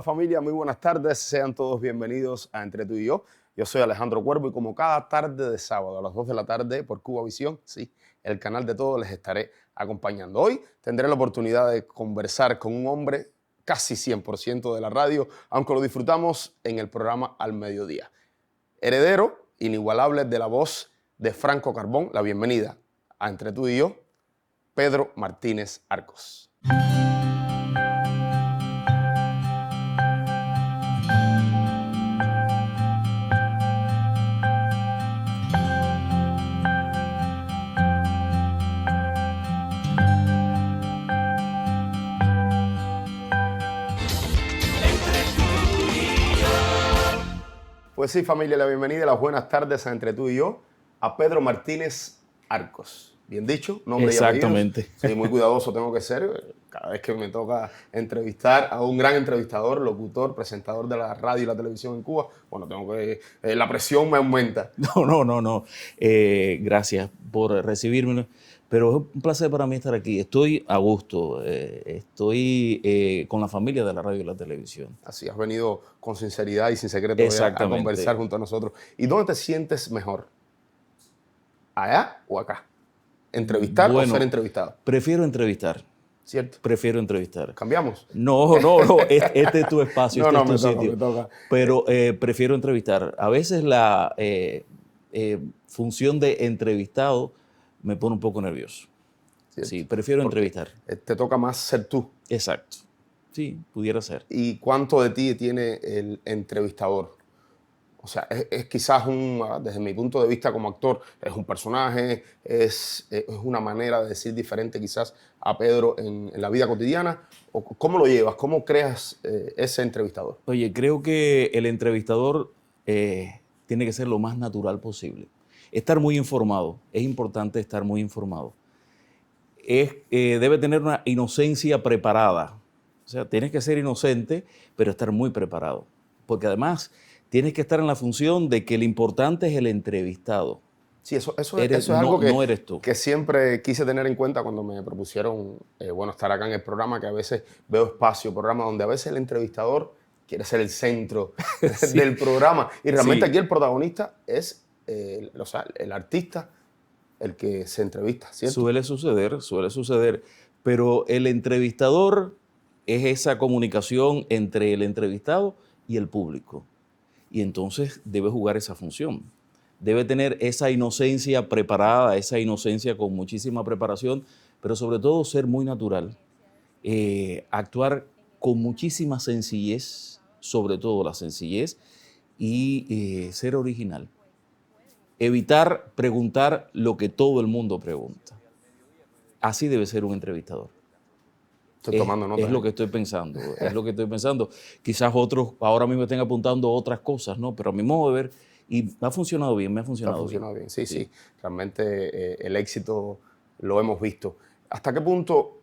familia, muy buenas tardes, sean todos bienvenidos a Entre tú y yo. Yo soy Alejandro Cuervo y como cada tarde de sábado a las 2 de la tarde por Cuba Visión, sí, el canal de todos, les estaré acompañando. Hoy tendré la oportunidad de conversar con un hombre casi 100% de la radio, aunque lo disfrutamos en el programa Al Mediodía. Heredero inigualable de la voz de Franco Carbón, la bienvenida a Entre tú y yo, Pedro Martínez Arcos. Pues sí, familia, la bienvenida y las buenas tardes a Entre tú y yo, a Pedro Martínez Arcos. Bien dicho, nombre y apellidos. Exactamente. Sí, muy cuidadoso tengo que ser. Cada vez que me toca entrevistar a un gran entrevistador, locutor, presentador de la radio y la televisión en Cuba, bueno, tengo que... la presión me aumenta. No. Gracias por recibirme. Pero es un placer para mí estar aquí. Estoy a gusto. Estoy con la familia de la radio y la televisión. Así, has venido con sinceridad y sin secreto a conversar junto a nosotros. ¿Y dónde te sientes mejor? ¿Allá o acá? ¿Entrevistar o ser entrevistado? Prefiero entrevistar. ¿Cierto? Prefiero entrevistar. ¿Cambiamos? No. Este es tu espacio, este es tu sitio. Me toca. Pero prefiero entrevistar. A veces la función de entrevistado me pone un poco nervioso. ¿Cierto? Sí, prefiero entrevistar. Te toca más ser tú. Exacto. Sí, pudiera ser. ¿Y cuánto de ti tiene el entrevistador? O sea, es quizás desde mi punto de vista como actor, es un personaje, es una manera de decir diferente quizás a Pedro en la vida cotidiana. ¿O cómo lo llevas? ¿Cómo creas ese entrevistador? Oye, creo que el entrevistador tiene que ser lo más natural posible. Estar muy informado, es importante estar muy informado. Debe tener una inocencia preparada. O sea, tienes que ser inocente, pero estar muy preparado. Porque además tienes que estar en la función de que el importante es el entrevistado. Sí, eso es algo no eres tú. Que siempre quise tener en cuenta cuando me propusieron estar acá en el programa, que a veces veo programas donde a veces el entrevistador quiere ser el centro Sí. del programa. Y realmente Sí. aquí el protagonista es el artista, el que se entrevista, ¿cierto? Suele suceder. Pero el entrevistador es esa comunicación entre el entrevistado y el público. Y entonces debe jugar esa función. Debe tener esa inocencia preparada, esa inocencia con muchísima preparación, pero sobre todo ser muy natural. Actuar con muchísima sencillez, sobre todo la sencillez, y ser original. Evitar preguntar lo que todo el mundo pregunta. Así debe ser un entrevistador. Estoy tomando nota. Es lo que estoy pensando. Quizás otros ahora mismo estén apuntando otras cosas, ¿no? Pero a mi modo de ver, y me ha funcionado bien. Sí. Realmente el éxito lo hemos visto. ¿Hasta qué punto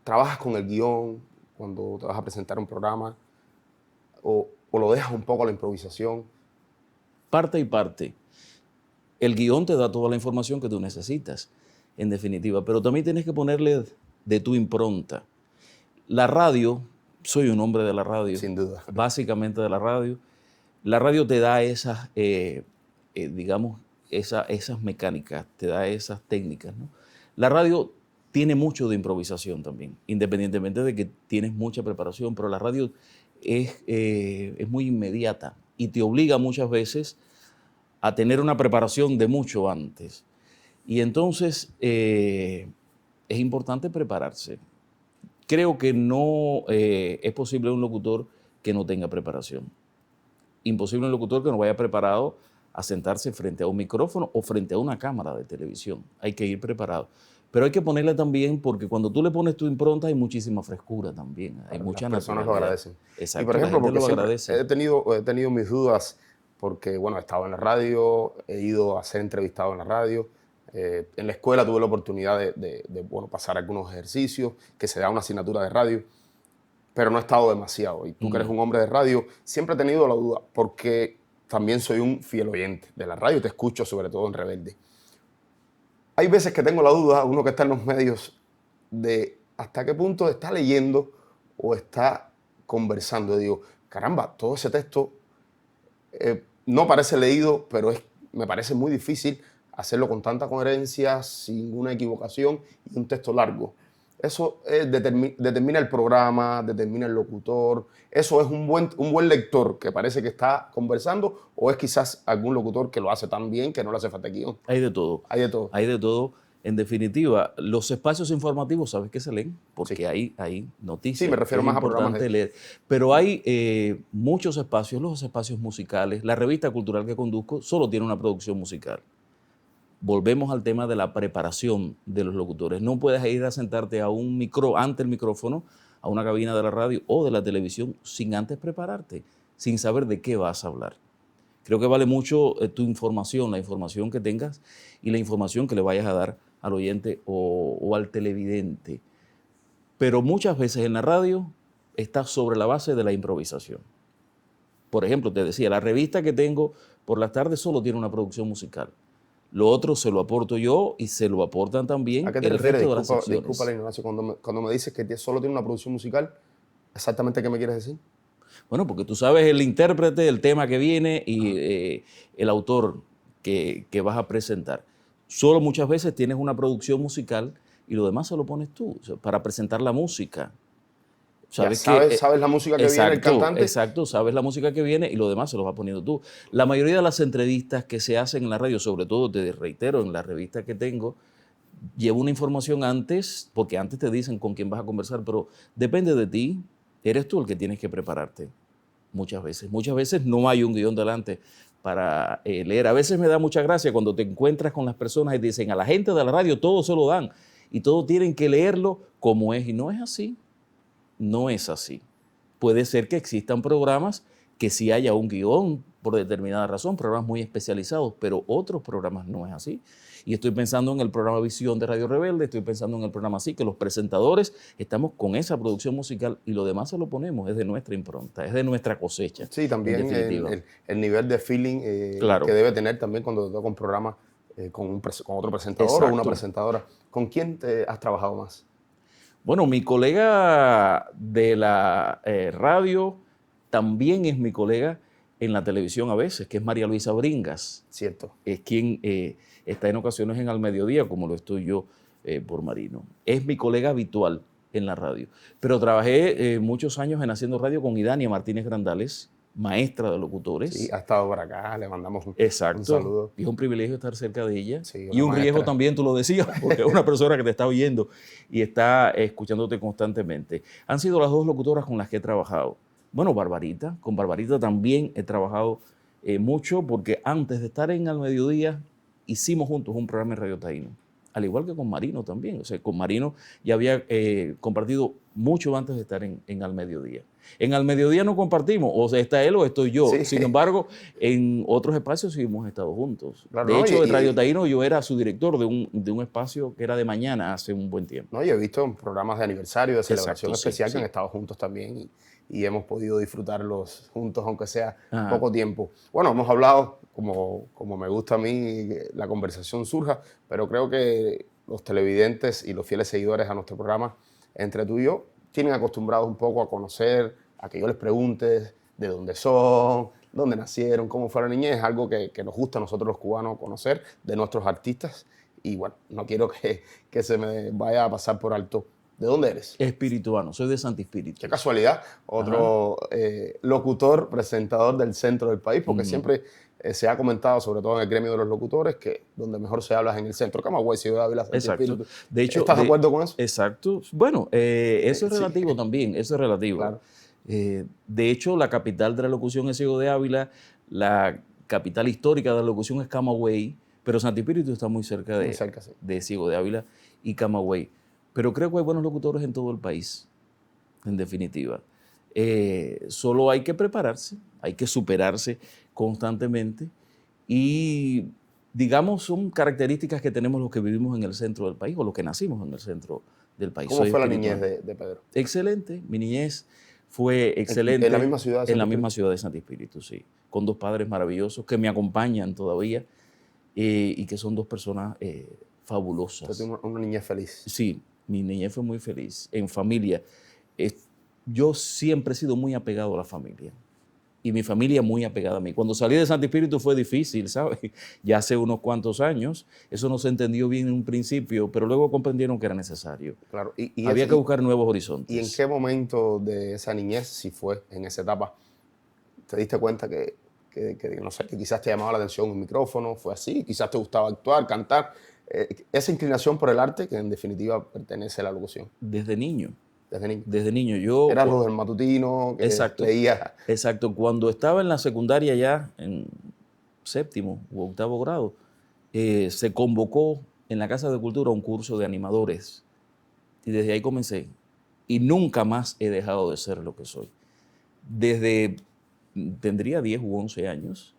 trabajas con el guión cuando te vas a presentar un programa o lo dejas un poco a la improvisación? Parte y parte. El guión te da toda la información que tú necesitas, en definitiva, pero también tienes que ponerle de tu impronta. La radio, soy un hombre de la radio. Sin duda. Básicamente de la radio. La radio te da esas, esas mecánicas, te da esas técnicas, ¿no? La radio tiene mucho de improvisación también, independientemente de que tienes mucha preparación, pero la radio es muy inmediata y te obliga muchas veces a tener una preparación de mucho antes. Y entonces es importante prepararse. Creo que no es posible un locutor que no tenga preparación. Imposible un locutor que no vaya preparado a sentarse frente a un micrófono o frente a una cámara de televisión. Hay que ir preparado. Pero hay que ponerle también, porque cuando tú le pones tu impronta hay muchísima frescura también. Hay mucha naturalidad. Las personas lo agradecen. Exacto, y por ejemplo, porque lo agradece. He tenido mis dudas porque, bueno, he estado en la radio, he ido a ser entrevistado en la radio. En la escuela tuve la oportunidad de pasar algunos ejercicios, que se da una asignatura de radio, pero no he estado demasiado. Y tú que eres un hombre de radio, siempre he tenido la duda, porque también soy un fiel oyente de la radio, te escucho sobre todo en Rebelde. Hay veces que tengo la duda, uno que está en los medios, de hasta qué punto está leyendo o está conversando. Y digo, caramba, todo ese texto no parece leído, pero me parece muy difícil hacerlo con tanta coherencia, sin una equivocación y un texto largo. Eso determina el programa, determina el locutor. ¿Eso es un buen lector que parece que está conversando o es quizás algún locutor que lo hace tan bien que no le hace falta guión? Hay de todo. Hay de todo. Hay de todo. En definitiva, los espacios informativos, ¿sabes que se leen? Porque Sí. hay noticias. Sí, me refiero es más a programas importante de... leer. Pero hay muchos espacios, los espacios musicales. La revista cultural que conduzco solo tiene una producción musical. Volvemos al tema de la preparación de los locutores. No puedes ir a sentarte ante el micrófono, a una cabina de la radio o de la televisión, sin antes prepararte, sin saber de qué vas a hablar. Creo que vale mucho tu información, la información que tengas y la información que le vayas a dar al oyente o al televidente. Pero muchas veces en la radio está sobre la base de la improvisación. Por ejemplo, te decía, la revista que tengo por las tardes solo tiene una producción musical. Lo otro se lo aporto yo y se lo aportan también ¿A qué te el refieres? resto de las secciones. Disculpa la ignorancia. Cuando me dices que solo tiene una producción musical, ¿exactamente qué me quieres decir? Bueno, porque tú sabes el intérprete, el tema que viene y el autor que vas a presentar. Solo muchas veces tienes una producción musical y lo demás se lo pones tú, o sea, para presentar la música. ¿Sabes la música que viene el cantante? Exacto, sabes la música que viene y lo demás se lo vas poniendo tú. La mayoría de las entrevistas que se hacen en la radio, sobre todo, te reitero, en la revista que tengo, llevo una información antes, porque antes te dicen con quién vas a conversar, pero depende de ti, eres tú el que tienes que prepararte. Muchas veces. Muchas veces no hay un guión delante para leer. A veces me da mucha gracia cuando te encuentras con las personas y dicen a la gente de la radio todo se lo dan y todos tienen que leerlo como es. Y no es así. No es así. Puede ser que existan programas que sí haya un guión por determinada razón, programas muy especializados, pero otros programas no es así. Y estoy pensando en el programa Visión de Radio Rebelde, estoy pensando en el programa así, que los presentadores estamos con esa producción musical y lo demás se lo ponemos, es de nuestra impronta, es de nuestra cosecha. Sí, también el nivel de feeling Claro. que debe tener también cuando te toca un programa con otro presentador o una presentadora. ¿Con quién has trabajado más? Bueno, mi colega de la radio también es mi colega en la televisión a veces, que es María Luisa Bringas. Cierto. Es quien está en ocasiones en Al Mediodía, como lo estoy yo por Marino. Es mi colega habitual en la radio. Pero trabajé muchos años en Haciendo Radio con Idania Martínez Grandales, maestra de locutores. Sí, ha estado por acá, le mandamos un Exacto. saludo. Y es un privilegio estar cerca de ella. Sí, y un maestra. riesgo también, tú lo decías, porque es una persona que te está oyendo y está escuchándote constantemente. Han sido las dos locutoras con las que he trabajado. Bueno, Barbarita, con Barbarita también he trabajado mucho porque antes de estar en Al Mediodía hicimos juntos un programa en Radio Taíno, al igual que con Marino también. O sea, con Marino ya había compartido mucho antes de estar en Al Mediodía. En Al Mediodía no compartimos, o sea, está él o estoy yo. Sí. Sin embargo, en otros espacios sí hemos estado juntos. Claro, de no, hecho, en Radio Taíno yo era su director de un espacio que era de mañana hace un buen tiempo. No, yo he visto en programas de aniversario, de celebración especial sí. que han estado juntos también y hemos podido disfrutarlos juntos, aunque sea poco tiempo. Bueno, hemos hablado, como me gusta a mí, que la conversación surja, pero creo que los televidentes y los fieles seguidores a nuestro programa, entre tú y yo, tienen acostumbrados un poco a conocer, a que yo les pregunte de dónde son, dónde nacieron, cómo fue la niñez, algo que nos gusta a nosotros los cubanos conocer de nuestros artistas. Y bueno, no quiero que se me vaya a pasar por alto. ¿De dónde eres? Espirituano, soy de Santi Espíritu. Qué casualidad, otro locutor, presentador del centro del país, porque siempre se ha comentado, sobre todo en el gremio de los locutores, que donde mejor se habla es en el centro. Camagüey, Ciudad de Ávila, Santi Espíritu. De hecho, ¿estás de acuerdo con eso? Exacto. Bueno, eso es relativo también, eso es relativo. Claro. De hecho, la capital de la locución es Ciego de Ávila, la capital histórica de la locución es Camagüey, pero Santi Espíritu está muy cerca de Ciego de Ávila y Camagüey. Pero creo que hay buenos locutores en todo el país, en definitiva. Solo hay que prepararse, hay que superarse constantemente y, digamos, son características que tenemos los que vivimos en el centro del país o los que nacimos en el centro del país. ¿Cómo fue la niñez de Pedro? Excelente, mi niñez fue excelente. ¿En la misma ciudad de Santi Espíritu? En la misma ciudad de Santi Espíritu, sí. Con dos padres maravillosos que me acompañan todavía y que son dos personas fabulosas. Usted tiene una niñez feliz. Sí, mi niñez fue muy feliz, en familia. yo siempre he sido muy apegado a la familia. Y mi familia muy apegada a mí. Cuando salí de Santo Espíritu fue difícil, ¿sabes? Ya hace unos cuantos años. Eso no se entendió bien en un principio, pero luego comprendieron que era necesario. Claro. Había que buscar nuevos horizontes. ¿Y en qué momento de esa niñez, si fue en esa etapa, te diste cuenta que no sé, que quizás te llamaba la atención un micrófono? ¿Fue así? ¿Quizás te gustaba actuar, cantar? Esa inclinación por el arte que en definitiva pertenece a la locución. Desde niño. Desde niño. Desde niño. Yo, Eras lo del matutino, que exacto, leía. Exacto. Cuando estaba en la secundaria ya, en séptimo u octavo grado, se convocó en la Casa de Cultura un curso de animadores. Y desde ahí comencé. Y nunca más he dejado de ser lo que soy. Tendría 10 u 11 años.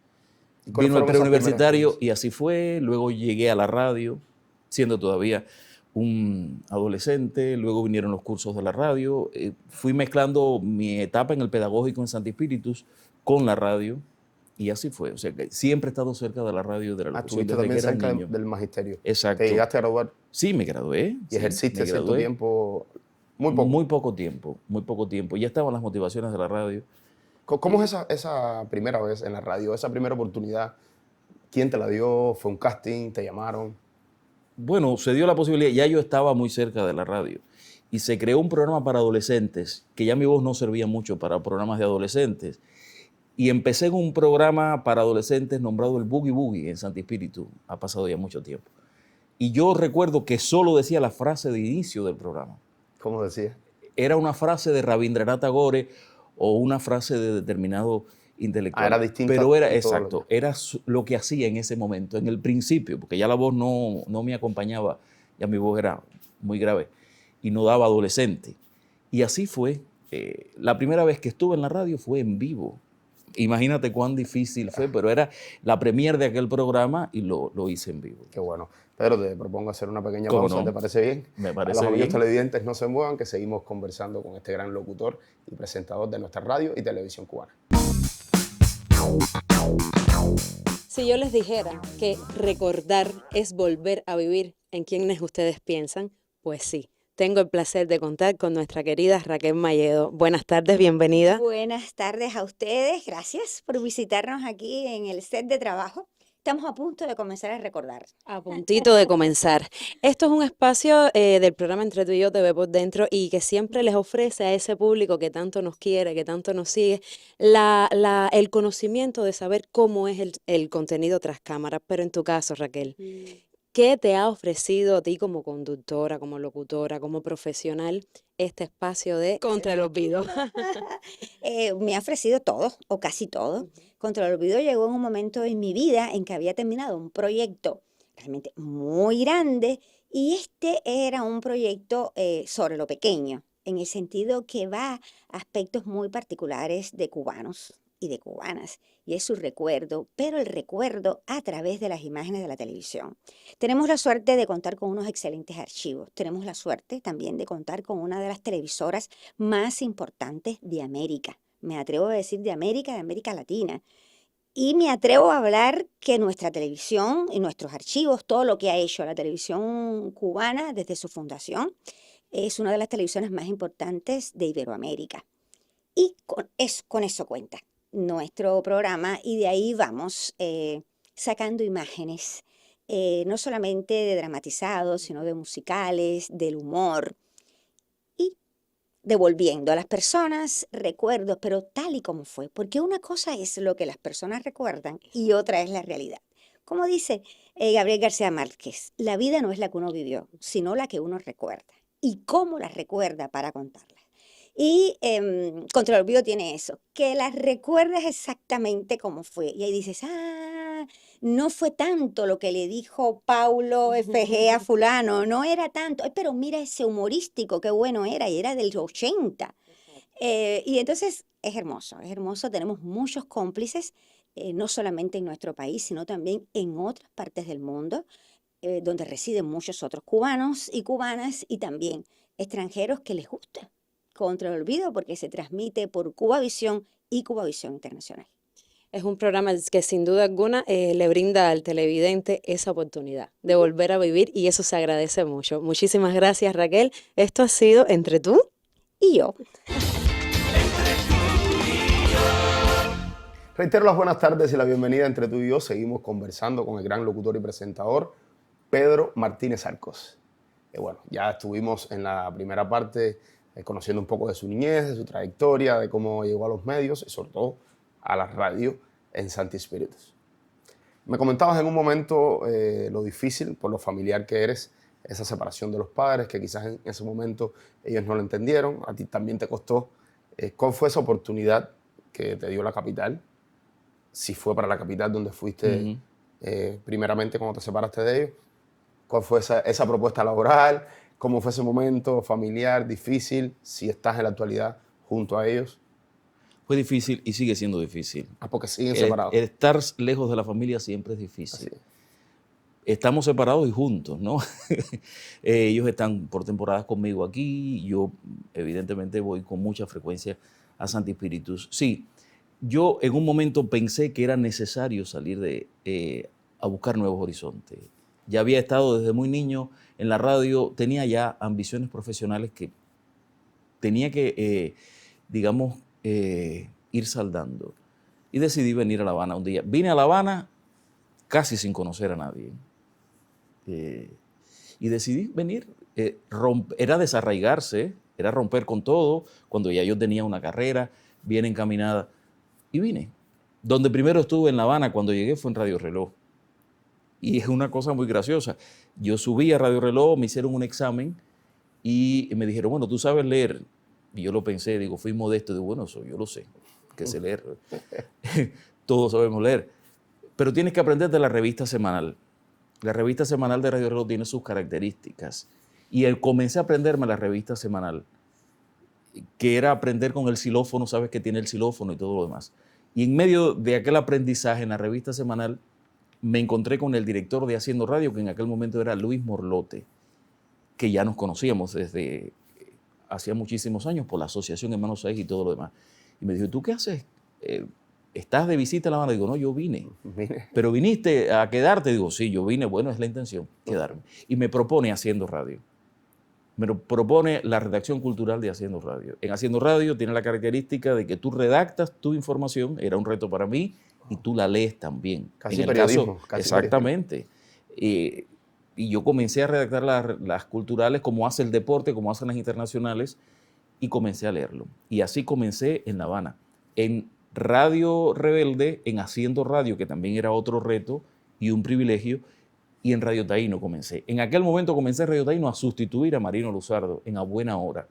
Vino el preuniversitario y así fue. Luego llegué a la radio, siendo todavía un adolescente. Luego vinieron los cursos de la radio. Fui mezclando mi etapa en el pedagógico en Santo Espíritus con la radio. Y así fue. O sea, que siempre he estado cerca de la radio y de la locución. Estuviste también cerca del magisterio. Exacto. ¿Te llegaste a graduar? Sí, me gradué. ¿Y ejerciste cierto tiempo? Muy poco. Muy poco tiempo. Ya estaban las motivaciones de la radio. ¿Cómo es esa primera vez en la radio, esa primera oportunidad? ¿Quién te la dio? ¿Fue un casting? ¿Te llamaron? Bueno, se dio la posibilidad. Ya yo estaba muy cerca de la radio. Y se creó un programa para adolescentes, que ya mi voz no servía mucho para programas de adolescentes. Y empecé en un programa para adolescentes nombrado el Boogie Boogie en Santo Espíritu. Ha pasado ya mucho tiempo. Y yo recuerdo que solo decía la frase de inicio del programa. ¿Cómo decía? Era una frase de Rabindranath Tagore o una frase de determinado intelectual. Era distinta. Pero era, exacto, era lo que hacía en ese momento, en el principio, porque ya la voz no me acompañaba, ya mi voz era muy grave y no daba adolescente. Y así fue. La primera vez que estuve en la radio fue en vivo. Imagínate cuán difícil fue, pero era la premier de aquel programa y lo hice en vivo. Qué bueno. Pedro, te propongo hacer una pequeña pausa. ¿No? ¿Te parece bien? Me parece bien. A los amigos bien. televidentes no se muevan, que seguimos conversando con este gran locutor y presentador de nuestra radio y televisión cubana. Si yo les dijera que recordar es volver a vivir, ¿en quiénes ustedes piensan? Pues sí. Tengo el placer de contar con nuestra querida Raquel Mayedo. Buenas tardes, bienvenida. Buenas tardes a ustedes. Gracias por visitarnos aquí en el set de trabajo. Estamos a punto de comenzar a recordar. A puntito de comenzar. Esto es un espacio del programa Entre tú y yo, TV por Dentro, y que siempre les ofrece a ese público que tanto nos quiere, que tanto nos sigue, el conocimiento de saber cómo es el contenido tras cámaras. Pero en tu caso, Raquel, ¿qué te ha ofrecido a ti como conductora, como locutora, como profesional, este espacio de Contra el Olvido? Me ha ofrecido todo, o casi todo. Contra el Olvido llegó en un momento en mi vida en que había terminado un proyecto realmente muy grande, y este era un proyecto sobre lo pequeño, en el sentido que va a aspectos muy particulares de cubanos y de cubanas, y es su recuerdo, pero el recuerdo a través de las imágenes de la televisión. Tenemos la suerte de contar con unos excelentes archivos, tenemos la suerte también de contar con una de las televisoras más importantes de América, me atrevo a decir de América Latina, y me atrevo a hablar que nuestra televisión y nuestros archivos, todo lo que ha hecho la televisión cubana desde su fundación, es una de las televisiones más importantes de Iberoamérica, y con eso cuenta nuestro programa, y de ahí vamos sacando imágenes, no solamente de dramatizados, sino de musicales, del humor, y devolviendo a las personas recuerdos, pero tal y como fue, porque una cosa es lo que las personas recuerdan y otra es la realidad. Como dice Gabriel García Márquez, la vida no es la que uno vivió, sino la que uno recuerda, y cómo la recuerda para contarla. Y Contra el Olvido tiene eso, que las recuerdas exactamente como fue. Y ahí dices, no fue tanto lo que le dijo Paulo F.G. a fulano, no era tanto. Pero mira ese humorístico, qué bueno era, y era del 80. Y entonces es hermoso, tenemos muchos cómplices, no solamente en nuestro país, sino también en otras partes del mundo, donde residen muchos otros cubanos y cubanas, y también extranjeros que les gusta Contra el Olvido, porque se transmite por Cubavisión y Cubavisión Internacional. Es un programa que sin duda alguna le brinda al televidente esa oportunidad de volver a vivir, y eso se agradece mucho. Muchísimas gracias, Raquel. Esto ha sido Entre tú y yo. Reitero las buenas tardes y la bienvenida entre tú y yo. Seguimos conversando con el gran locutor y presentador Pedro Martínez Arcos. Bueno, ya estuvimos en la primera parte conociendo un poco de su niñez, de su trayectoria, de cómo llegó a los medios y sobre todo a la radio en Santi Spíritus. Me comentabas en un momento lo difícil, por lo familiar que eres, esa separación de los padres, que quizás en ese momento ellos no lo entendieron, a ti también te costó. ¿Cuál fue esa oportunidad que te dio la capital? Si fue para la capital donde fuiste primeramente cuando te separaste de ellos. ¿Cuál fue esa propuesta laboral? ¿Cómo fue ese momento familiar, difícil? Si estás en la actualidad junto a ellos. Fue difícil y sigue siendo difícil. Porque siguen separados. El estar lejos de la familia siempre es difícil. Así es. Estamos separados y juntos, ¿no? Ellos están por temporadas conmigo aquí. Yo, evidentemente, voy con mucha frecuencia a Santi Spíritus. Sí, yo en un momento pensé que era necesario salir a buscar nuevos horizontes. Ya había estado desde muy niño en la radio, tenía ya ambiciones profesionales que tenía que, ir saldando. Y decidí venir a La Habana un día. Vine a La Habana casi sin conocer a nadie. Y decidí venir. Era desarraigarse, era romper con todo, cuando ya yo tenía una carrera bien encaminada. Y vine. Donde primero estuve en La Habana cuando llegué fue en Radio Reloj. Y es una cosa muy graciosa. Yo subí a Radio Reloj, me hicieron un examen y me dijeron, bueno, ¿tú sabes leer? Y yo lo pensé, digo, fui modesto, digo, bueno, yo lo sé, que sé leer. Todos sabemos leer. Pero tienes que aprender de la revista semanal. La revista semanal de Radio Reloj tiene sus características. Y comencé a aprenderme la revista semanal, que era aprender con el xilófono, sabes que tiene el xilófono y todo lo demás. Y en medio de aquel aprendizaje en la revista semanal, me encontré con el director de Haciendo Radio, que en aquel momento era Luis Morlote, que ya nos conocíamos desde hacía muchísimos años por la Asociación Hermanos Saez y todo lo demás. Y me dijo, ¿tú qué haces? ¿Estás de visita a La Habana? Digo, no, yo vine. ¿Pero viniste a quedarte? Digo, sí, yo vine, bueno, es la intención, quedarme. Y me propone Haciendo Radio. Me propone la redacción cultural de Haciendo Radio. En Haciendo Radio tiene la característica de que tú redactas tu información, era un reto para mí, y tú la lees también. Casi periodismo. Exactamente. Y yo comencé a redactar las culturales como hace el deporte, como hacen las internacionales, y comencé a leerlo. Y así comencé en La Habana. En Radio Rebelde, en Haciendo Radio, que también era otro reto y un privilegio, y en Radio Taíno comencé. En aquel momento comencé en Radio Taíno a sustituir a Marino Luzardo en A Buena Hora,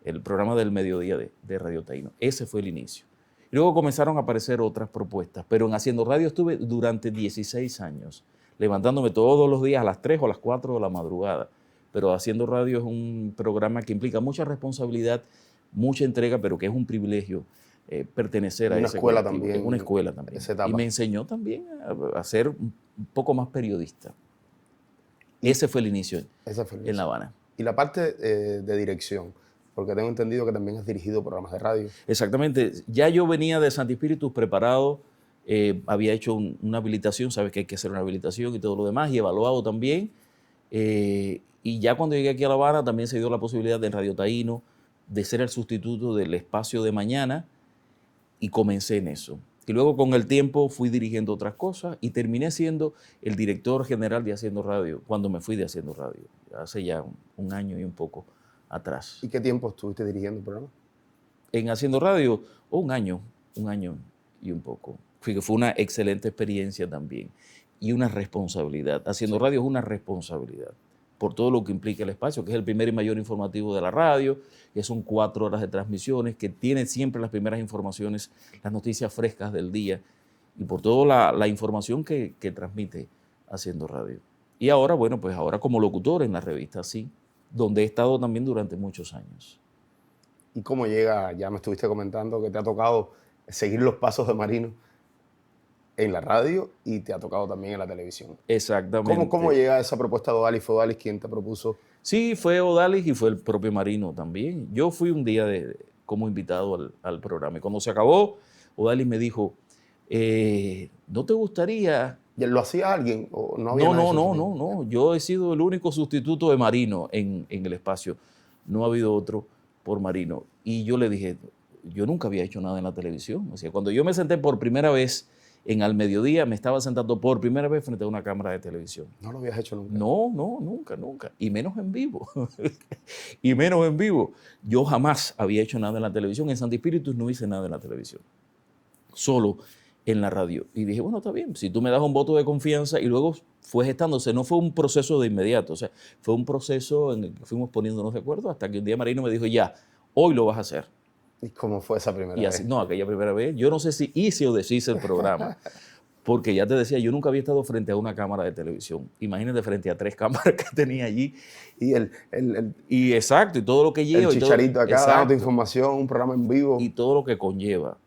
el programa del mediodía de Radio Taíno. Ese fue el inicio. Y luego comenzaron a aparecer otras propuestas, pero en Haciendo Radio estuve durante 16 años, levantándome todos los días a las 3 o a las 4 de la madrugada. Pero Haciendo Radio es un programa que implica mucha responsabilidad, mucha entrega, pero que es un privilegio pertenecer a esa escuela también. Es una escuela también. Y me enseñó también a ser un poco más periodista. Ese fue el inicio en La Habana. Y la parte de dirección, porque tengo entendido que también has dirigido programas de radio. Exactamente. Ya yo venía de Santi Spíritus preparado, había hecho una habilitación, sabes que hay que hacer una habilitación y todo lo demás, y evaluado también. Y ya cuando llegué aquí a La Habana también se dio la posibilidad de en Radio Taíno de ser el sustituto del espacio de mañana y comencé en eso. Y luego con el tiempo fui dirigiendo otras cosas y terminé siendo el director general de Haciendo Radio cuando me fui de Haciendo Radio, hace ya un año y un poco atrás. ¿Y qué tiempo estuviste dirigiendo el programa? En Haciendo Radio, un año y un poco. Fue una excelente experiencia también y una responsabilidad. Haciendo Radio es una responsabilidad por todo lo que implica el espacio, que es el primer y mayor informativo de la radio, que son 4 horas de transmisiones, que tiene siempre las primeras informaciones, las noticias frescas del día, y por toda la información que transmite Haciendo Radio. Y ahora, bueno, pues ahora como locutor en la revista Sí, donde he estado también durante muchos años. ¿Y cómo llega? Ya me estuviste comentando que te ha tocado seguir los pasos de Marino en la radio y te ha tocado también en la televisión. Exactamente. ¿Cómo llega esa propuesta de Odalis? ¿Fue Odalis quien te propuso? Sí, fue Odalis y fue el propio Marino también. Yo fui un día como invitado al programa y cuando se acabó, Odalis me dijo, ¿no te gustaría? ¿Y lo hacía alguien? ¿O no había nadie sustituto? No. Yo he sido el único sustituto de Marino en el espacio. No ha habido otro por Marino. Y yo le dije, yo nunca había hecho nada en la televisión. O sea, cuando yo me senté por primera vez Al Mediodía, me estaba sentando por primera vez frente a una cámara de televisión. ¿No lo habías hecho nunca? No, nunca, nunca. Y menos en vivo. Y menos en vivo. Yo jamás había hecho nada en la televisión. En Santi Espíritus no hice nada en la televisión. Solo en la radio. Y dije, bueno, está bien, si tú me das un voto de confianza, y luego fue gestándose, no fue un proceso de inmediato, o sea, fue un proceso en el que fuimos poniéndonos de acuerdo hasta que un día Marino me dijo, ya, hoy lo vas a hacer. ¿Y cómo fue esa primera Y vez? así, no, aquella primera vez, yo no sé si hice o deshice el programa, porque ya te decía, yo nunca había estado frente a una cámara de televisión. Imagínate frente a 3 cámaras que tenía allí. Y Y exacto, y todo lo que lleva. el chicharito acá exacto, dando información, un programa en vivo. y todo lo que conlleva.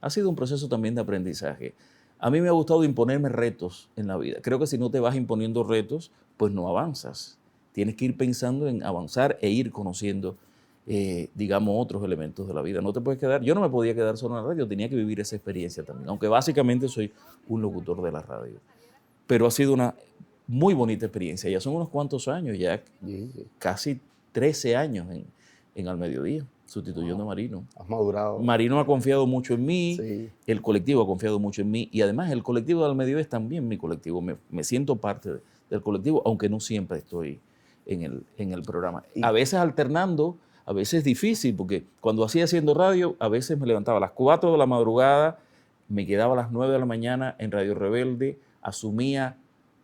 Ha sido un proceso también de aprendizaje. A mí me ha gustado imponerme retos en la vida. Creo que si no te vas imponiendo retos, pues no avanzas. Tienes que ir pensando en avanzar e ir conociendo, digamos, otros elementos de la vida. No te puedes quedar, yo no me podía quedar solo en la radio, tenía que vivir esa experiencia también, aunque básicamente soy un locutor de la radio. Pero ha sido una muy bonita experiencia. Ya son unos cuantos años, ya casi 13 años en Al Mediodía, sustituyendo a Marino. Has madurado. Marino ha confiado mucho en mí, Sí. el colectivo ha confiado mucho en mí, y además el colectivo de Al Mediodía es también mi colectivo. Me siento parte del colectivo, aunque no siempre estoy en el programa. A veces alternando, a veces difícil, porque cuando hacía Haciendo Radio, a veces me levantaba a las 4 de la madrugada, me quedaba a las 9 de la mañana en Radio Rebelde, asumía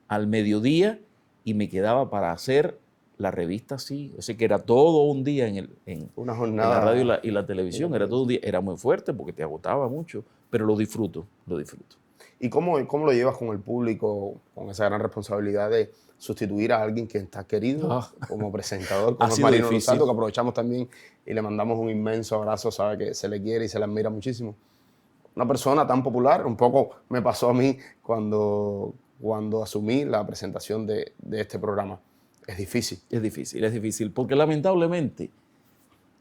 Al Mediodía y me quedaba para hacer la revista así. O sea que era todo un día Una en jornada. la radio y la televisión. Era todo un día. Era muy fuerte porque te agotaba mucho, pero lo disfruto, lo disfruto. ¿Y cómo lo llevas con el público, con esa gran responsabilidad de sustituir a alguien que está querido como presentador, Ha como sido Marino difícil. Luzzatto, que aprovechamos también y le mandamos un inmenso abrazo, sabe que se le quiere y se le admira muchísimo? Una persona tan popular, un poco me pasó a mí cuando asumí la presentación de este programa. Es difícil, porque lamentablemente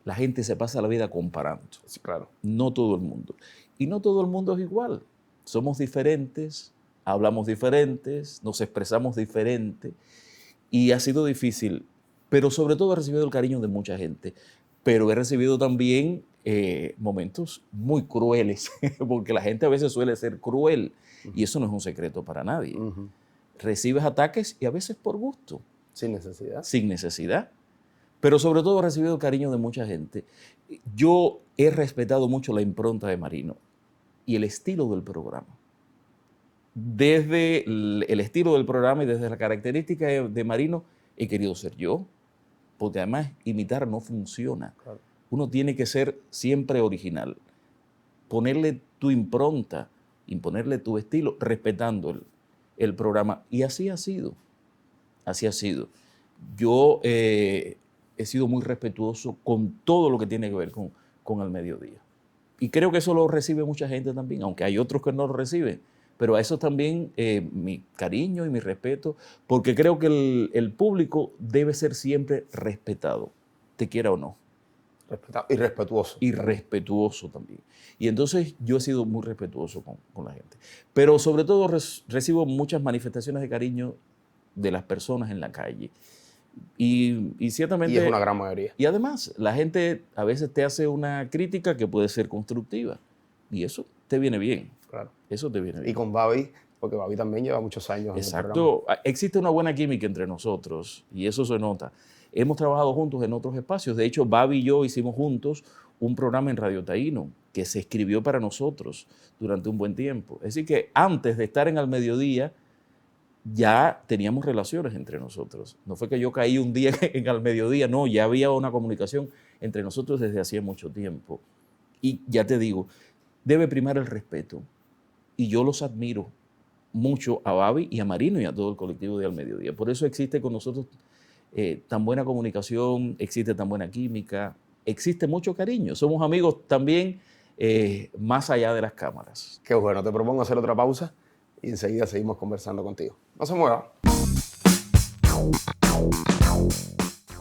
la gente se pasa la vida comparando. Sí, claro. No todo el mundo. Y no todo el mundo es igual. Somos diferentes, hablamos diferentes, nos expresamos diferente, y ha sido difícil, pero sobre todo he recibido el cariño de mucha gente, pero he recibido también momentos muy crueles, porque la gente a veces suele ser cruel, y eso no es un secreto para nadie. Recibes ataques y a veces por gusto. Sin necesidad. Sin necesidad. Pero sobre todo he recibido el cariño de mucha gente. Yo he respetado mucho la impronta de Marino y el estilo del programa. Desde el estilo del programa y desde la característica de Marino he querido ser yo, porque además imitar no funciona. Claro. Uno tiene que ser siempre original, ponerle tu impronta, imponerle tu estilo, respetando el programa. Y así ha sido. Así ha sido. Yo he sido muy respetuoso con todo lo que tiene que ver con Al Mediodía. Y creo que eso lo recibe mucha gente también, aunque hay otros que no lo reciben. Pero a eso también mi cariño y mi respeto, porque creo que el público debe ser siempre respetado, te quiera o no. Respetado y respetuoso. Y respetuoso también. Y entonces yo he sido muy respetuoso con la gente. Pero sobre todo recibo muchas manifestaciones de cariño de las personas en la calle. Y ciertamente... Y es una gran mayoría. Y además, la gente a veces te hace una crítica que puede ser constructiva. Y eso te viene bien. Claro. Eso te viene bien. Y con Babi, porque Babi también lleva muchos años en el programa. Exacto. Existe una buena química entre nosotros y eso se nota. Hemos trabajado juntos en otros espacios. De hecho, Babi y yo hicimos juntos un programa en Radio Taíno que se escribió para nosotros durante un buen tiempo. Es decir, que antes de estar en Al Mediodía, ya teníamos relaciones entre nosotros. No fue que yo caí un día en Al Mediodía, no, ya había una comunicación entre nosotros desde hacía mucho tiempo. Y ya te digo, debe primar el respeto. Y yo los admiro mucho a Babi y a Marino y a todo el colectivo de Al Mediodía. Por eso existe con nosotros tan buena comunicación, existe tan buena química, existe mucho cariño. Somos amigos también más allá de las cámaras. Qué bueno, te propongo hacer otra pausa y enseguida seguimos conversando contigo. No se muevan.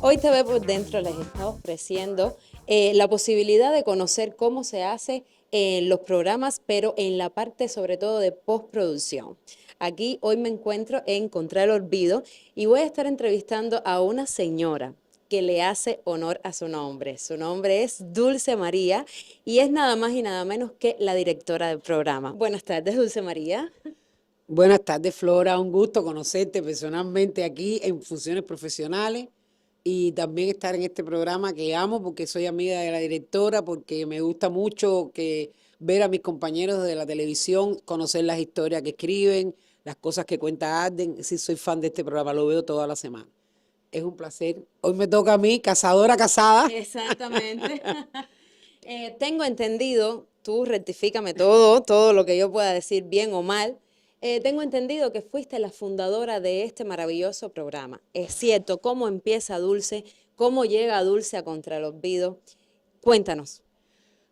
Hoy TV por Dentro les está ofreciendo la posibilidad de conocer cómo se hace los programas, pero en la parte sobre todo de postproducción. Aquí hoy me encuentro en Contra el Olvido y voy a estar entrevistando a una señora que le hace honor a su nombre. Su nombre es Dulce María y es nada más y nada menos que la directora del programa. Buenas tardes, Dulce María. Buenas tardes, Flora. Un gusto conocerte personalmente aquí en Funciones Profesionales y también estar en este programa que amo porque soy amiga de la directora, porque me gusta mucho ver a mis compañeros de la televisión, conocer las historias que escriben, las cosas que cuenta Arden. Sí, soy fan de este programa, lo veo toda la semana. Es un placer. Hoy me toca a mí, cazadora casada. Exactamente. Tengo entendido, tú rectifícame todo lo que yo pueda decir bien o mal. Tengo entendido que fuiste la fundadora de este maravilloso programa. Es cierto, ¿cómo empieza Dulce? ¿Cómo llega Dulce a Contra el Olvido? Cuéntanos.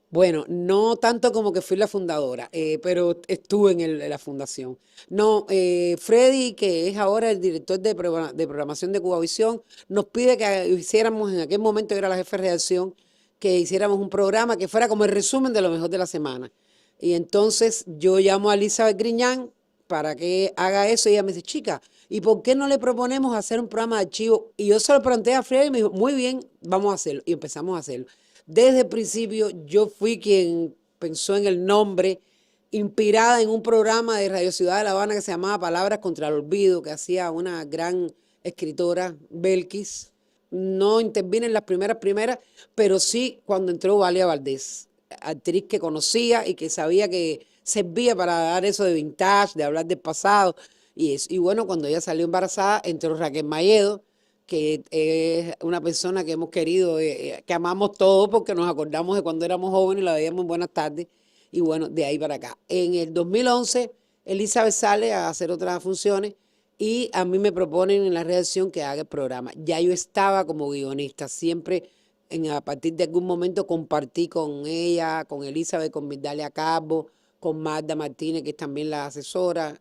Bueno, no tanto como que fui la fundadora, pero estuve en la fundación. No, Freddy, que es ahora el director de programación de Cubavisión, nos pide que hiciéramos, en aquel momento era la jefe de redacción, que hiciéramos un programa que fuera como el resumen de lo mejor de la semana. Y entonces yo llamo a Elizabeth Griñán para que haga eso y ella me dice, chica, ¿y por qué no le proponemos hacer un programa de archivo? Y yo se lo planteé a Freddy y me dijo, muy bien, vamos a hacerlo. Y empezamos a hacerlo. Desde el principio yo fui quien pensó en el nombre, inspirada en un programa de Radio Ciudad de La Habana que se llamaba Palabras contra el Olvido, que hacía una gran escritora, Belkis. No intervine en las primeras, pero sí cuando entró Valia Valdés, actriz que conocía y que sabía que servía para dar eso de vintage, de hablar del pasado. Y bueno, cuando ella salió embarazada, entró Raquel Mayedo, que es una persona que hemos querido, que amamos todos porque nos acordamos de cuando éramos jóvenes y la veíamos en Buenas Tardes. Y bueno, de ahí para acá. En el 2011, Elizabeth sale a hacer otras funciones y a mí me proponen en la redacción que haga el programa. Ya yo estaba como guionista, siempre a partir de algún momento compartí con ella, con Elizabeth, con Migdalia Cabo, con Magda Martínez, que es también la asesora,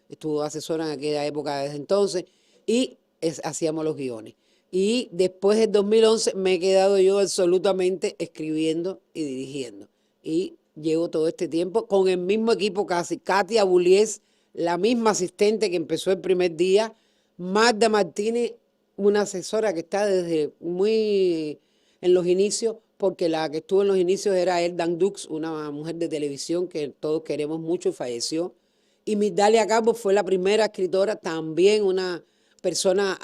estuvo asesora en aquella época desde entonces, y hacíamos los guiones. Y después del 2011 me he quedado yo absolutamente escribiendo y dirigiendo. Y llevo todo este tiempo con el mismo equipo casi. Katia Bullies, la misma asistente que empezó el primer día. Magda Martínez, una asesora que está desde muy en los inicios, porque la que estuvo en los inicios era Eldan Dux, una mujer de televisión que todos queremos mucho y falleció. Y Migdalia Cabo fue la primera escritora, también una persona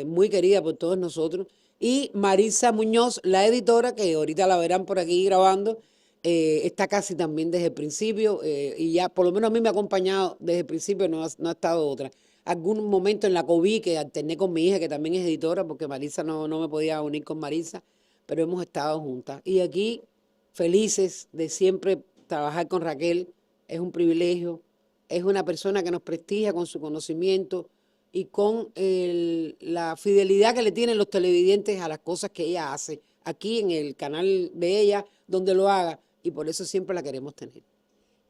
muy querida por todos nosotros. Y Marisa Muñoz, la editora, que ahorita la verán por aquí grabando, está casi también desde el principio y ya por lo menos a mí me ha acompañado desde el principio, no ha estado otra. Algún momento en la COVID que alterné con mi hija, que también es editora, porque Marisa no me podía unir con Marisa, pero hemos estado juntas. Y aquí, felices de siempre trabajar con Raquel, es un privilegio, es una persona que nos prestigia con su conocimiento y con la fidelidad que le tienen los televidentes a las cosas que ella hace aquí en el canal de ella, donde lo haga, y por eso siempre la queremos tener.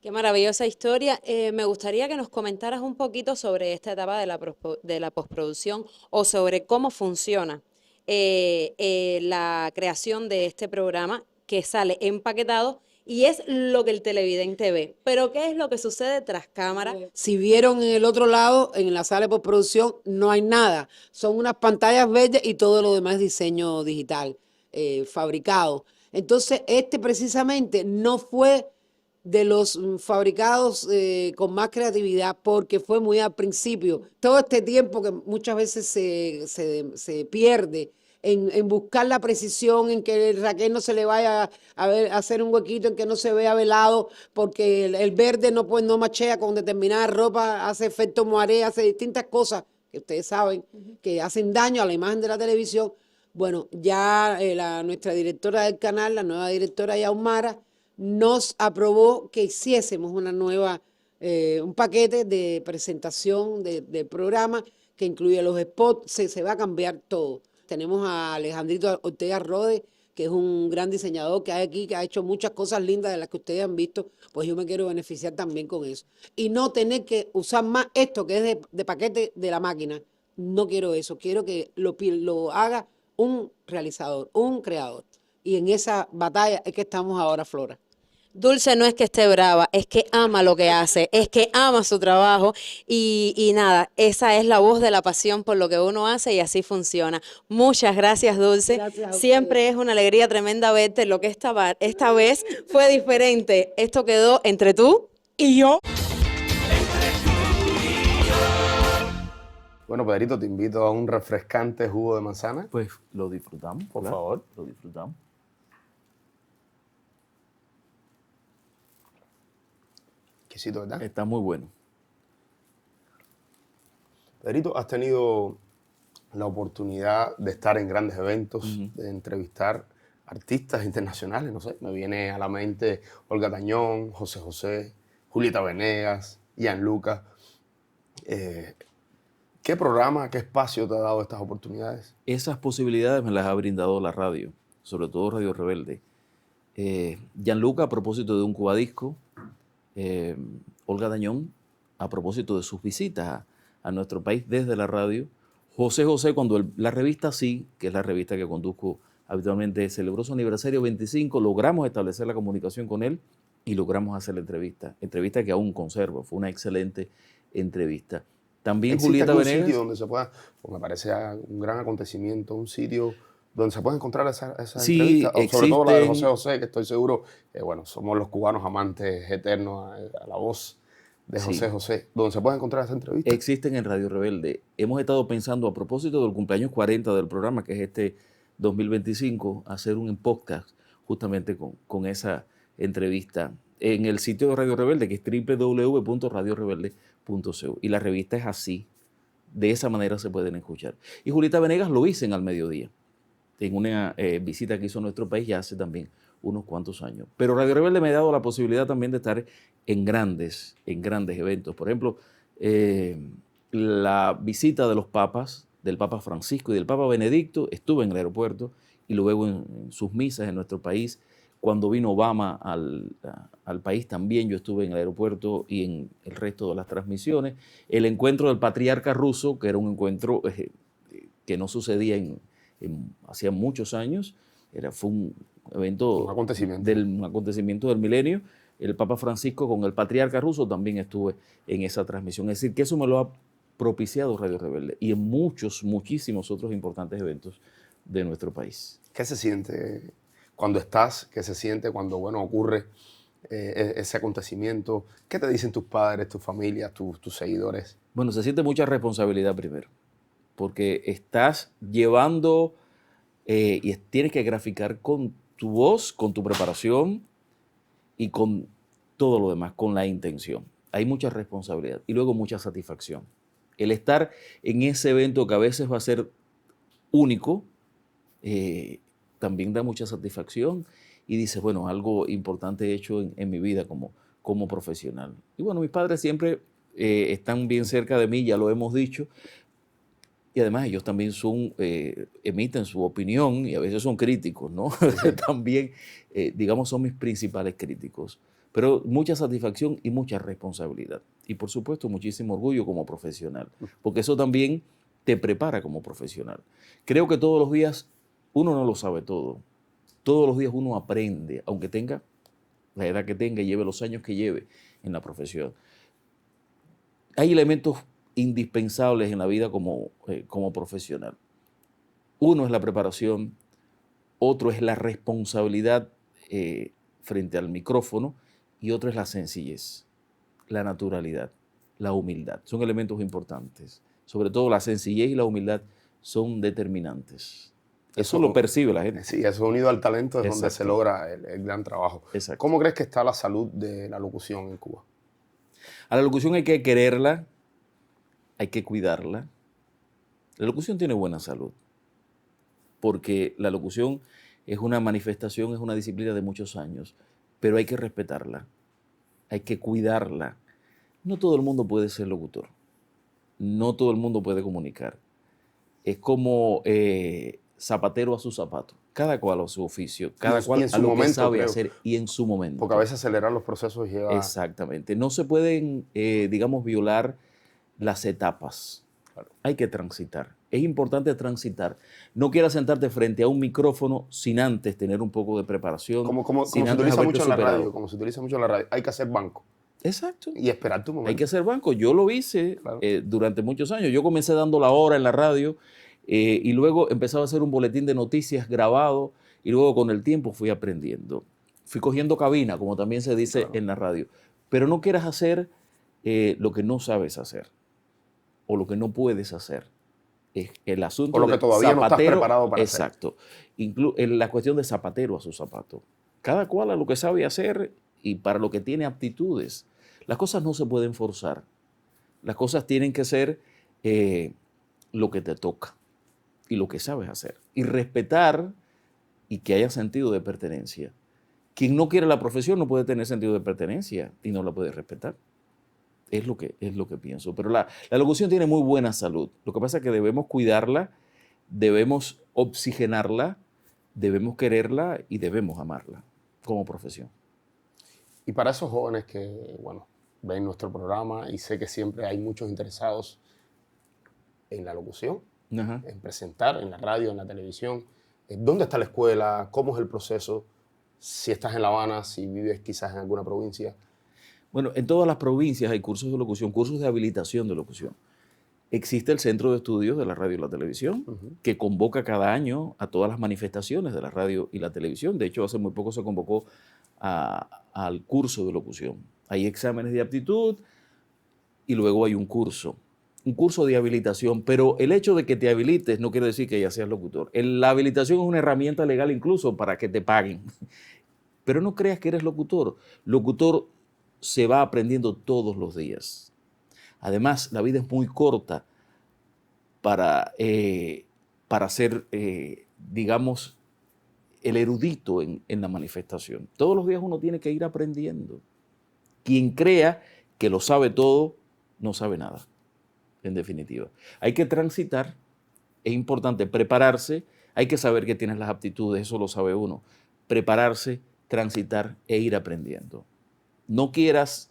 Qué maravillosa historia. Me gustaría que nos comentaras un poquito sobre esta etapa de la postproducción o sobre cómo funciona la creación de este programa que sale empaquetado y es lo que el televidente ve. Pero ¿qué es lo que sucede tras cámara? Si vieron en el otro lado, en la sala de postproducción, no hay nada. Son unas pantallas verdes y todo lo demás es diseño digital, fabricado. Entonces, este precisamente no fue de los fabricados con más creatividad porque fue muy al principio. Todo este tiempo que muchas veces se pierde en buscar la precisión, en que Raquel no se le vaya a hacer un huequito, en que no se vea velado, porque el verde no machea con determinada ropa, hace efecto moaré, hace distintas cosas que ustedes saben que hacen daño a la imagen de la televisión. Bueno, ya nuestra directora del canal, la nueva directora Yaumara, nos aprobó que hiciésemos un paquete de presentación del programa que incluye los spots, se va a cambiar todo. Tenemos a Alejandrito Ortega Rode, que es un gran diseñador que hay aquí, que ha hecho muchas cosas lindas de las que ustedes han visto, pues yo me quiero beneficiar también con eso. Y no tener que usar más esto que es de paquete de la máquina. No quiero eso, quiero que lo haga un realizador, un creador. Y en esa batalla es que estamos ahora, Flora. Dulce no es que esté brava, es que ama lo que hace, es que ama su trabajo y nada, esa es la voz de la pasión por lo que uno hace y así funciona. Muchas gracias, Dulce. Gracias a Siempre ustedes. es una alegría tremenda verte. Lo que esta vez fue diferente. Esto quedó entre tú y yo. Bueno, Pedrito, te invito a un refrescante jugo de manzana. Pues lo disfrutamos, Por claro, favor. lo disfrutamos. Exquisito, ¿verdad? Está muy bueno. Pedrito, has tenido la oportunidad de estar en grandes eventos, de entrevistar artistas internacionales, no sé, me viene a la mente Olga Tañón, José José, Julieta Venegas, Gianluca. ¿Qué programa, qué espacio te ha dado estas oportunidades? Esas posibilidades me las ha brindado la radio, sobre todo Radio Rebelde. Gianluca, a propósito de un cubadisco, Olga Dañón, a propósito de sus visitas a nuestro país desde la radio, José José, cuando la revista Sí, que es la revista que conduzco habitualmente, celebró su aniversario 25, logramos establecer la comunicación con él y logramos hacer la entrevista que aún conservo, fue una excelente entrevista. También ¿Existe Julieta algún Venegas. sitio donde se pueda, pues me parece un gran acontecimiento, un sitio donde se pueda encontrar esa Sí, entrevista? O sobre todo la de José existen, José, que estoy seguro, bueno, somos los cubanos amantes eternos a la voz de José sí, José, donde se pueda encontrar esa entrevista. existen en Radio Rebelde. Hemos estado pensando, a propósito del cumpleaños 40 del programa, que es este 2025, hacer un podcast justamente con esa entrevista en el sitio de Radio Rebelde, que es www.radiorebelde.co. Y la revista es así. De esa manera se pueden escuchar. Y Julieta Venegas lo hice al mediodía, en una visita que hizo a nuestro país ya hace también unos cuantos años. Pero Radio Rebelde me ha dado la posibilidad también de estar en grandes eventos. Por ejemplo, la visita de los papas, del Papa Francisco y del Papa Benedicto, estuve en el aeropuerto y luego en sus misas en nuestro país. Cuando vino Obama al país también yo estuve en el aeropuerto y en el resto de las transmisiones. El encuentro del patriarca ruso, que era un encuentro que no sucedía hacía muchos años, fue un evento, Un acontecimiento. un acontecimiento del milenio. El Papa Francisco con el patriarca ruso también estuve en esa transmisión. Es decir, que eso me lo ha propiciado Radio Rebelde y en muchísimos otros importantes eventos de nuestro país. ¿Qué se siente cuando estás? ¿Qué se siente cuando, bueno, ocurre ese acontecimiento? ¿Qué te dicen tus padres, tu familia, tus seguidores? Bueno, se siente mucha responsabilidad primero, porque estás llevando y tienes que graficar con tu voz, con tu preparación y con todo lo demás, con la intención. Hay mucha responsabilidad y luego mucha satisfacción. El estar en ese evento que a veces va a ser único, también da mucha satisfacción y dices, bueno, algo importante he hecho en mi vida como profesional. Y bueno, mis padres siempre están bien cerca de mí, ya lo hemos dicho, y además ellos también emiten su opinión y a veces son críticos, ¿no? También, digamos, son mis principales críticos. Pero mucha satisfacción y mucha responsabilidad. Y por supuesto, muchísimo orgullo como profesional, porque eso también te prepara como profesional. Creo que todos los días uno no lo sabe todo. Todos los días uno aprende, aunque tenga la edad que tenga y lleve los años que lleve en la profesión. Hay elementos indispensables en la vida como profesional. Uno es la preparación, otro es la responsabilidad frente al micrófono y otro es la sencillez, la naturalidad, la humildad. Son elementos importantes. Sobre todo la sencillez y la humildad son determinantes. Eso lo percibe la gente. Sí, eso unido al talento es donde se Exacto. logra el gran trabajo. Exacto. ¿Cómo crees que está la salud de la locución en Cuba? A la locución hay que quererla, hay que cuidarla. La locución tiene buena salud, porque la locución es una manifestación, es una disciplina de muchos años, pero hay que respetarla, hay que cuidarla. No todo el mundo puede ser locutor, no todo el mundo puede comunicar. Es como zapatero a su zapato, cada cual a su oficio, cada cual a lo que sabe hacer y en su momento. Porque a veces acelerar los procesos lleva... Exactamente. No se pueden, digamos, violar las etapas. Hay que transitar. Es importante transitar. No quieras sentarte frente a un micrófono sin antes tener un poco de preparación, Como sin se antes utiliza haberte mucho en la superado. radio, como se utiliza mucho en la radio. Hay que hacer banco Exacto. y esperar tu Hay momento. que hacer banco. Yo lo hice Claro. durante muchos años. Yo comencé dando la hora en la radio y luego empezaba a hacer un boletín de noticias grabado y luego con el tiempo fui aprendiendo. Fui cogiendo cabina, como también se dice Claro. en la radio. Pero no quieras hacer lo que no sabes hacer o lo que no puedes hacer. Es el asunto O lo que de todavía no estás zapatero, preparado para hacer. exacto. En la cuestión de zapatero a su zapato. Cada cual a lo que sabe hacer y para lo que tiene aptitudes. Las cosas no se pueden forzar. Las cosas tienen que ser lo que te toca y lo que sabes hacer. Y respetar y que haya sentido de pertenencia. Quien no quiere la profesión no puede tener sentido de pertenencia y no la puede respetar. Es lo que pienso. Pero la locución tiene muy buena salud. Lo que pasa es que debemos cuidarla, debemos oxigenarla, debemos quererla y debemos amarla como profesión. Y para esos jóvenes que, bueno, ven nuestro programa y sé que siempre hay muchos interesados en la locución, Ajá. en presentar en la radio, en la televisión, ¿dónde está la escuela? ¿Cómo es el proceso? Si estás en La Habana, si vives quizás en alguna provincia. Bueno, en todas las provincias hay cursos de locución, cursos de habilitación de locución. Existe el Centro de Estudios de la Radio y la Televisión, que convoca cada año a todas las manifestaciones de la radio y la televisión. De hecho, hace muy poco se convocó al curso de locución. Hay exámenes de aptitud y luego hay un curso de habilitación, pero el hecho de que te habilites no quiere decir que ya seas locutor. La habilitación es una herramienta legal incluso para que te paguen. Pero no creas que eres locutor. Locutor se va aprendiendo todos los días. Además, la vida es muy corta para ser, digamos, el erudito en la manifestación. Todos los días uno tiene que ir aprendiendo. Quien crea que lo sabe todo, no sabe nada, en definitiva. Hay que transitar, es importante prepararse, hay que saber que tienes las aptitudes, eso lo sabe uno. Prepararse, transitar e ir aprendiendo. No quieras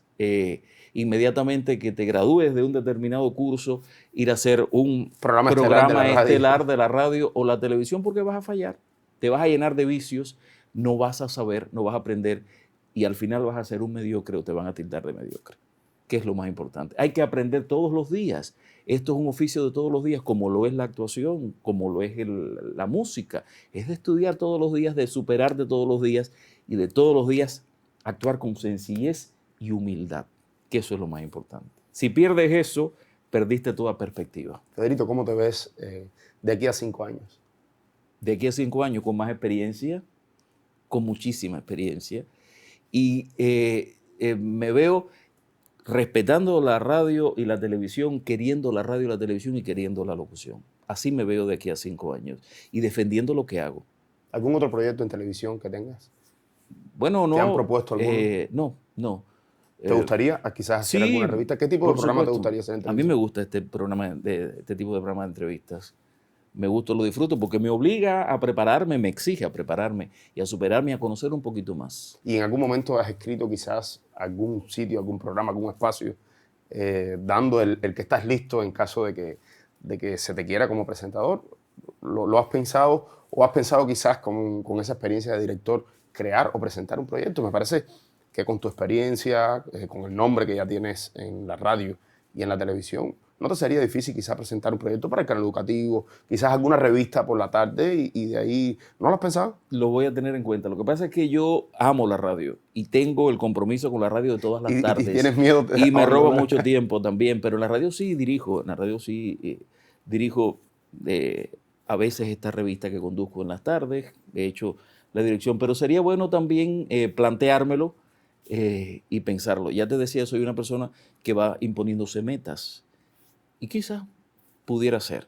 inmediatamente que te gradúes de un determinado curso, ir a hacer un programa estelar de la radio o la televisión porque vas a fallar. Te vas a llenar de vicios, no vas a saber, no vas a aprender y al final vas a ser un mediocre o te van a tildar de mediocre, que es lo más importante. Hay que aprender todos los días. Esto es un oficio de todos los días, como lo es la actuación, como lo es la música. Es de estudiar todos los días, de superarte todos los días y de todos los días actuar con sencillez y humildad, que eso es lo más importante. Si pierdes eso, perdiste toda perspectiva. Federico, ¿cómo te ves de aquí a 5 años? De aquí a 5 años, con más experiencia, con muchísima experiencia, y me veo respetando la radio y la televisión, queriendo la radio y la televisión y queriendo la locución. Así me veo de aquí a 5 años y defendiendo lo que hago. ¿Algún otro proyecto en televisión que tengas? Bueno, no. ¿Te han propuesto alguno? No. ¿Te gustaría quizás hacer alguna revista? ¿Qué tipo de programa te gustaría hacer en televisión? A mí me gusta este tipo de programa de entrevistas. Me gusta, lo disfruto porque me obliga a prepararme, me exige a prepararme y a superarme y a conocer un poquito más. ¿Y en algún momento has escrito quizás algún sitio, algún programa, algún espacio, dando el que estás listo en caso de que se te quiera como presentador? ¿Lo has pensado o has pensado quizás con esa experiencia de director crear o presentar un proyecto? Me parece que con tu experiencia, con el nombre que ya tienes en la radio y en la televisión, ¿no te sería difícil quizás presentar un proyecto para el canal educativo, quizás alguna revista por la tarde y de ahí? ¿No lo has pensado? Lo voy a tener en cuenta. Lo que pasa es que yo amo la radio y tengo el compromiso con la radio de todas las tardes. ¿Y tienes miedo? Y me roba mucho tiempo también, pero en la radio sí dirijo. En la radio sí dirijo a veces esta revista que conduzco en las tardes. He hecho la dirección, pero sería bueno también planteármelo y pensarlo. Ya te decía, soy una persona que va imponiéndose metas. Y quizás pudiera ser.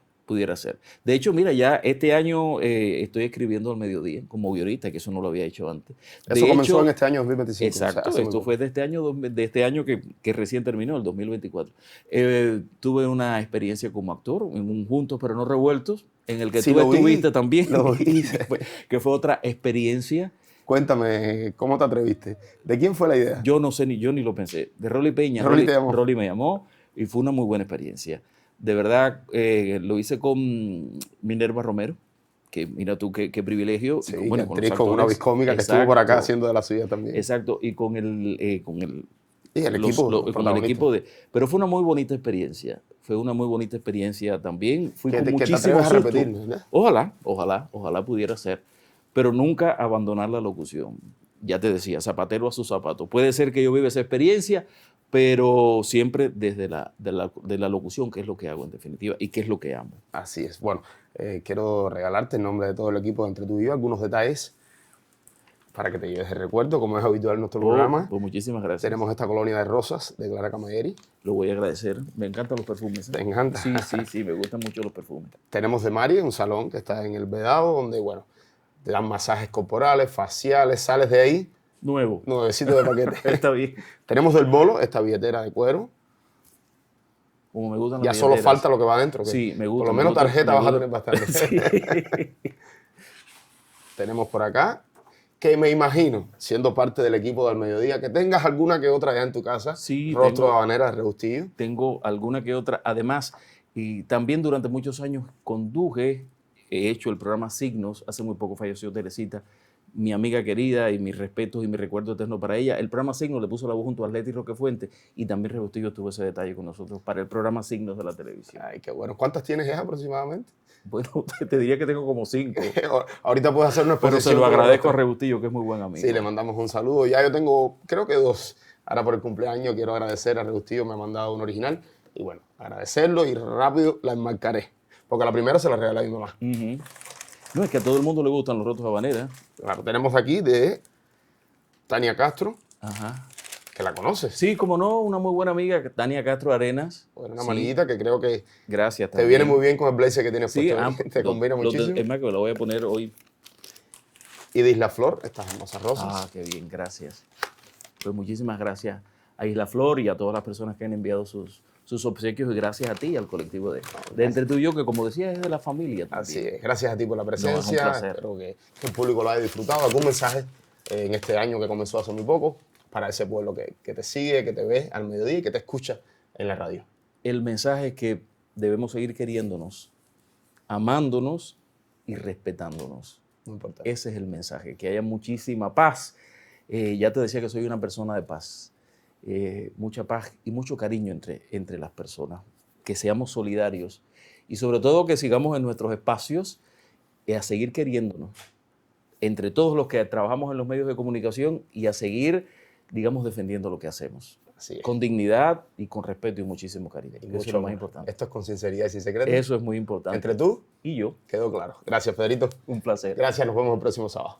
De hecho, mira, ya este año estoy escribiendo al mediodía como guionista, que eso no lo había hecho antes. Eso comenzó en este año 2025. Exacto, o sea, esto fue de este año que recién terminó, el 2024. Tuve una experiencia como actor en un Juntos pero no revueltos, en el que tú estuviste también, que fue otra experiencia. Cuéntame, ¿cómo te atreviste? ¿De quién fue la idea? Yo no sé, yo ni lo pensé. De Rolly Peña. Rolly me llamó y fue una muy buena experiencia. De verdad, lo hice con Minerva Romero, que mira tú qué privilegio. Sí, y bueno, actriz los con una actores, viscómica que estuvo por acá exacto, haciendo de la suya también. exacto, y con el Y el los- equipo, lo- los con el protagonistas. equipo de... Pero fue una muy bonita experiencia. Fue una muy bonita experiencia también. Fui Que con te muchísimo atreves a susto. repetir, ¿verdad? Ojalá pudiera ser. Pero nunca abandonar la locución. Ya te decía, zapatero a su zapato. Puede ser que yo viva esa experiencia, pero siempre desde de la locución, que es lo que hago en definitiva y que es lo que amo. Así es. Bueno, quiero regalarte en nombre de todo el equipo de Entre tú y yo algunos detalles para que te lleves de recuerdo, como es habitual en nuestro programa. Pues muchísimas gracias. Tenemos esta colonia de rosas de Clara Camilleri. Lo voy a agradecer. Me encantan los perfumes. ¿Te encanta? Sí, me gustan mucho los perfumes. Tenemos de Mari, un salón que está en el Vedado, donde, bueno, te dan masajes corporales, faciales, sales de ahí, Nuevo. nuevecito de paquete. Está bien. Tenemos del Bolo, esta billetera de cuero. Como me gustan Ya las solo billeteras. falta lo que va adentro. que Sí, me gusta. Por lo me menos gusta, tarjeta me vas a gusta. tener bastante. Sí. Tenemos por acá, que me imagino, siendo parte del equipo del mediodía, que tengas alguna que otra ya en tu casa. Sí, Rostro tengo. de habanera, rebustillo. Tengo alguna que otra. Además, y también durante muchos años conduje, he hecho el programa Signos. Hace muy poco falleció Teresita, mi amiga querida, y mis respetos y mi recuerdo eterno para ella. El programa Signos le puso la voz junto a Atleti Roquefuente, y también Rebustillo tuvo ese detalle con nosotros para el programa Signos de la televisión. Ay, qué bueno. ¿Cuántas tienes ya aproximadamente? Bueno, te diría que tengo como 5, Ahorita puedes hacer una pero exposición. se lo con agradezco a los- Rebustillo, que es muy buen amigo. Sí, le mandamos un saludo. Ya yo tengo, creo que 2. Ahora por el cumpleaños quiero agradecer a Rebustillo, me ha mandado un original. Y bueno, agradecerlo y rápido la enmarcaré. Porque la primera se la regalé a mi mamá. Ujú. No, es que a todo el mundo le gustan los rotos habaneras. Claro, tenemos aquí de Tania Castro, Ajá. que la conoces. Sí, como no, una muy buena amiga, Tania Castro Arenas. Bueno, una Sí, manillita que creo que gracias te también. viene muy bien con el blazer que tienes Sí, puesto. Te combina muchísimo. es más que me lo voy a poner hoy. Y de Isla Flor, estas hermosas rosas. Ah, qué bien, gracias. Pues muchísimas gracias a Isla Flor y a todas las personas que han enviado sus obsequios, y gracias a ti y al colectivo de Entre tú y yo, que como decía es de la familia también. Así es. Gracias a ti por la No, es un presencia. placer. Espero que el público lo haya disfrutado. ¿Algún mensaje en este año que comenzó hace muy poco para ese pueblo que te sigue, que te ve al mediodía y que te escucha en la radio? El mensaje es que debemos seguir queriéndonos, amándonos y respetándonos. Muy importante. Ese es el mensaje, que haya muchísima paz. Ya te decía que soy una persona de paz. Mucha paz y mucho cariño entre las personas. Que seamos solidarios y sobre todo que sigamos en nuestros espacios a seguir queriéndonos entre todos los que trabajamos en los medios de comunicación y a seguir, digamos, defendiendo lo que hacemos. Así es. Con dignidad y con respeto y muchísimo cariño. Y Eso es mucho lo más amor. importante. Esto es con sinceridad y sin secreto. Eso es muy importante. Entre tú, Y yo, quedó claro. Gracias, Pedrito. un placer. Gracias, nos vemos el próximo sábado.